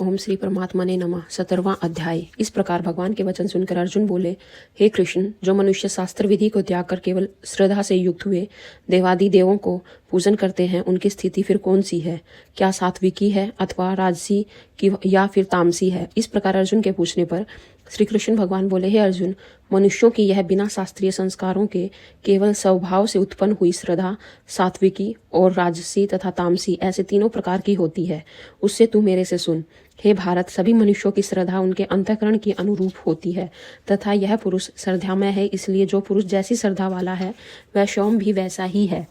ओम श्री परमात्मा ने नमः। 17वां अध्याय। इस प्रकार भगवान के वचन सुनकर अर्जुन बोले, हे कृष्ण, जो मनुष्य शास्त्र विधि को त्याग कर केवल श्रद्धा से युक्त हुए देवादि देवों को पूजन करते हैं, उनकी स्थिति फिर कौन सी है? क्या सात्विकी है अथवा राजसी की या फिर तामसी है? इस प्रकार अर्जुन के पूछने पर श्री कृष्ण भगवान बोले, हे अर्जुन, मनुष्यों की यह बिना शास्त्रीय संस्कारों के केवल स्वभाव से उत्पन्न हुई श्रद्धा सात्विकी और राजसी तथा तामसी ऐसे तीनों प्रकार की होती है। उससे तू मेरे से सुन। हे भारत, सभी मनुष्यों की श्रद्धा उनके अंतःकरण के अनुरूप होती है तथा यह पुरुष श्रद्धामय है, इसलिए जो पुरुष जैसी श्रद्धा वाला है वह स्वयं भी वैसा ही है।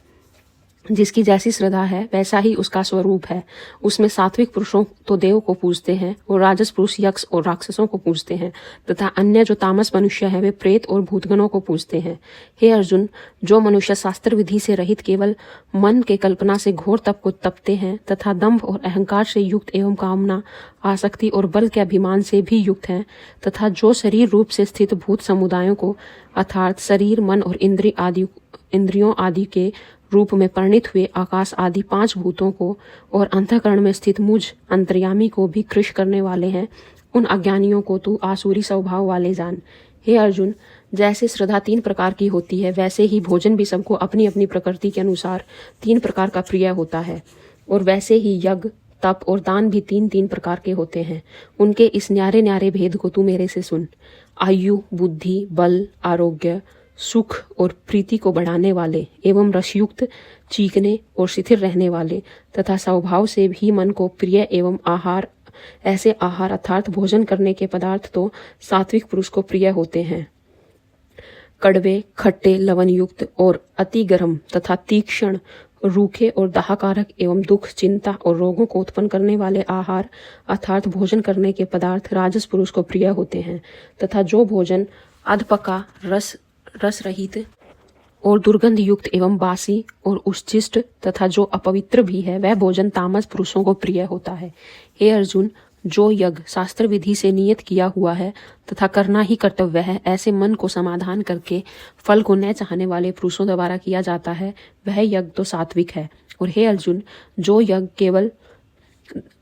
जिसकी जैसी श्रद्धा है वैसा ही उसका स्वरूप है। उसमें सात्विक पुरुषों तो देव को पूजते हैं और राजस पुरुष यक्ष और राक्षसों को पूजते हैं तथा अन्य जो तामस मनुष्य है वे प्रेत और भूतगणों को पूजते हैं। हे अर्जुन, जो मनुष्य शास्त्र विधि से रहित केवल मन के कल्पना से घोर तप को तपते हैं तथा दंभ और अहंकार से युक्त एवं कामना आसक्ति और बल के अभिमान से भी युक्त हैं तथा जो शरीर रूप से स्थित भूत समुदायों को अर्थात शरीर, मन और इंद्रियों आदि के रूप में परिणित हुए आकाश आदि 5 भूतों को और अंतःकरण में स्थित मुझ अंतर्यामी को भी कृश करने वाले हैं, उन अज्ञानियों को तू आसुरी स्वभाव वाले जान। हे अर्जुन, जैसे श्रद्धा 3 प्रकार की होती है वैसे ही भोजन भी सबको अपनी अपनी प्रकृति के अनुसार 3 प्रकार का प्रिय होता है, और वैसे ही यज्ञ, तप और दान भी 3-3 प्रकार के होते हैं। उनके इस न्यारे न्यारे भेद को तू मेरे से सुन। आयु, बुद्धि, बल, आरोग्य, सुख और प्रीति को बढ़ाने वाले एवं रसयुक्त, चीखने और शिथिर रहने वाले तथा स्वभाव से भी मन को प्रिय एवं आहार, ऐसे आहार अर्थात भोजन करने के पदार्थ तो सात्विक पुरुष को प्रिय होते हैं। कड़वे, खट्टे, लवण युक्त और अति गर्म तथा तीक्ष्ण, रूखे और दाहकारक एवं दुख, चिंता और रोगों को उत्पन्न करने वाले आहार अर्थात भोजन करने के पदार्थ राजस पुरुष को प्रिय होते हैं तथा जो भोजन अधपका, रस रहित और दुर्गंध युक्त एवं बासी और उच्छिष्ट तथा जो अपवित्र भी है वह भोजन तामस पुरुषों को प्रिय होता है। हे अर्जुन, जो यज्ञ शास्त्र विधि से नियत किया हुआ है तथा करना ही कर्तव्य है, ऐसे मन को समाधान करके फल को न चाहने वाले पुरुषों द्वारा किया जाता है, वह यज्ञ तो सात्विक है। और हे अर्जुन, जो यज्ञ केवल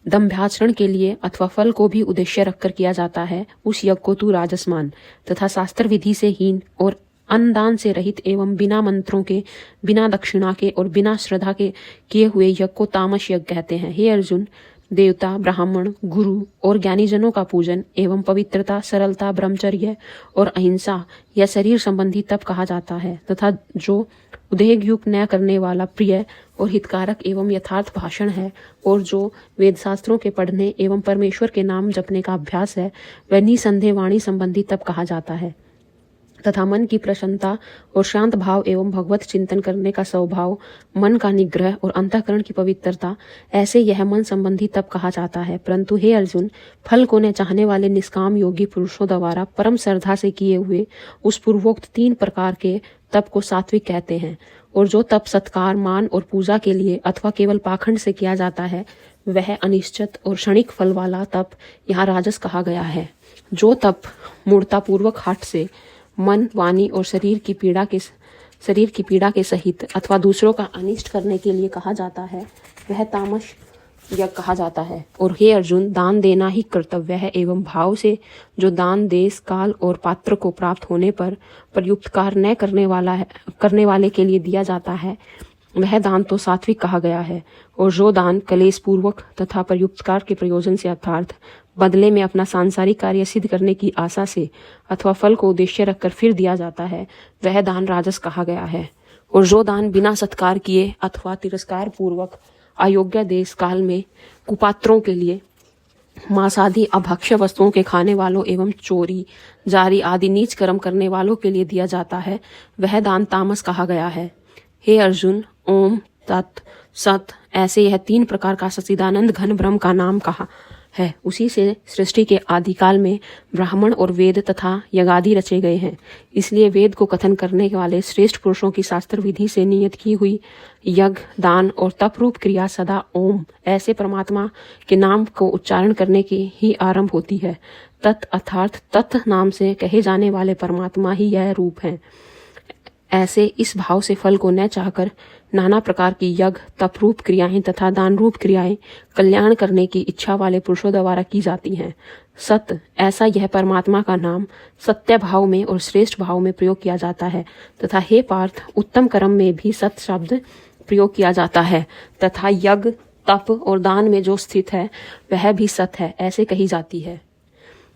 दंभ्याचरण के लिए अथवा फल को भी उद्देश्य रखकर किया जाता है, उस यज्ञ को तू राजस मान तथा शास्त्र विधि से हीन और अन्नदान से रहित एवं बिना मंत्रों के, बिना दक्षिणा के और बिना श्रद्धा के किए हुए यज्ञ को तामस यज्ञ कहते हैं। हे अर्जुन, देवता, ब्राह्मण, गुरु और ज्ञानीजनों का पूजन एवं पवित्रता, सरलता, ब्रह्मचर्य और अहिंसा या शरीर संबंधी तप कहा जाता है तथा जो उद्योग युक्त न करने वाला प्रिय और हितकारक एवं यथार्थ भाषण है और जो वेद शास्त्रों के पढ़ने एवं परमेश्वर के नाम जपने का अभ्यास है, वह निसंदेह वाणी संबंधी तप कहा जाता है तथा मन की प्रसन्नता और शांत भाव एवं भगवत चिंतन करने का स्वभाव, मन का निग्रह और अंतःकरण की पवित्रता, ऐसे यह मन संबंधी तप कहा जाता है। परंतु हे अर्जुन, फल को न चाहने वाले निष्काम योगी पुरुषों द्वारा परम श्रद्धा से किए हुए उस पूर्वोक्त 3 प्रकार के तप को सात्विक कहते हैं। और जो तप सत्कार, मान और पूजा के लिए अथवा केवल पाखंड से किया जाता है, वह अनिश्चित और क्षणिक फल वाला तप यहाँ राजस कहा गया है। जो तप मूर्तापूर्वक हठ से मन, वाणी और शरीर की पीड़ा के सहित अथवा दूसरों का अनिष्ट करने के लिए कहा जाता है, वह तामस यज्ञ कहा जाता है। और हे अर्जुन, दान देना ही कर्तव्य है एवं भाव से जो दान देश, काल और पात्र को प्राप्त होने पर प्रयुक्त कार्य न करने वाले के लिए दिया जाता है, वह दान तो सात्विक कहा गया है। और जो दान कलेश पूर्वक तथा प्रयुक्तकार के प्रयोजन से अर्थात बदले में अपना सांसारिक कार्य सिद्ध करने की आशा से अथवा फल को उद्देश्य रखकर फिर दिया जाता है, वह दान राजस कहा गया है। और जो दान बिना सत्कार किए अथवा तिरस्कार पूर्वक अयोग्य देश काल में कुपात्रों के लिए, मांस आदि अभक्ष्य वस्तुओं के खाने वालों एवं चोरी, जारी आदि नीच कर्म करने वालों के लिए दिया जाता है, वह दान तामस कहा गया है। हे अर्जुन, ओम, तत्, सत ऐसे यह 3 प्रकार का सच्चिदानंद घन ब्रह्म का नाम कहा है। उसी से सृष्टि के आदिकाल में ब्राह्मण और वेद तथा यज्ञादि रचे गए हैं। इसलिए वेद को कथन करने वाले श्रेष्ठ पुरुषों की शास्त्र विधि से नियत की हुई यज्ञ, दान और तप रूप क्रिया सदा ओम ऐसे परमात्मा के नाम को उच्चारण करने की ही आरंभ होती है। तत् अर्थात तत् नाम से कहे जाने वाले परमात्मा ही यह रूप है। ऐसे इस भाव से फल को न चाहकर नाना प्रकार की यज्ञ, तपरूप क्रियाएं तथा दान रूप क्रियाएं कल्याण करने की इच्छा वाले पुरुषों द्वारा की जाती हैं। सत, ऐसा यह परमात्मा का नाम सत्य भाव में और श्रेष्ठ भाव में प्रयोग किया जाता है तथा हे पार्थ, उत्तम कर्म में भी सत शब्द प्रयोग किया जाता है तथा यज्ञ, तप और दान में जो स्थित है वह भी सत है ऐसे कही जाती है।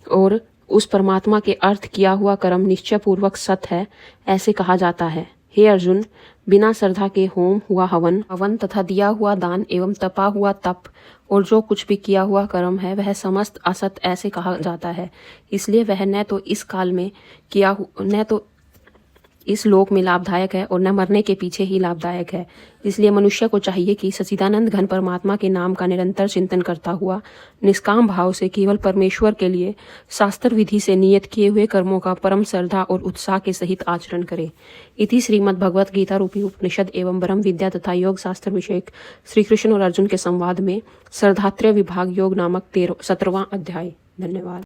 और उस परमात्मा के अर्थ किया हुआ कर्म निश्चय पूर्वक सत है ऐसे कहा जाता है। हे अर्जुन, बिना श्रद्धा के होम हुआ हवन तथा दिया हुआ दान एवं तपा हुआ तप और जो कुछ भी किया हुआ कर्म है वह समस्त असत ऐसे कहा जाता है। इसलिए वह न तो इस काल में न तो इस लोक में लाभदायक है और न मरने के पीछे ही लाभदायक है। इसलिए मनुष्य को चाहिए कि सच्चिदानंद घन परमात्मा के नाम का निरंतर चिंतन करता हुआ निष्काम भाव से केवल परमेश्वर के लिए शास्त्र विधि से नियत किए हुए कर्मों का परम श्रद्धा और उत्साह के सहित आचरण करे। इति श्रीमद् भगवत गीता रूपी उपनिषद एवं ब्रह्म विद्या तथा योग शास्त्र विषयक श्री कृष्ण और अर्जुन के संवाद में श्रद्धात्रय विभाग योग नामक 17वां अध्याय। धन्यवाद।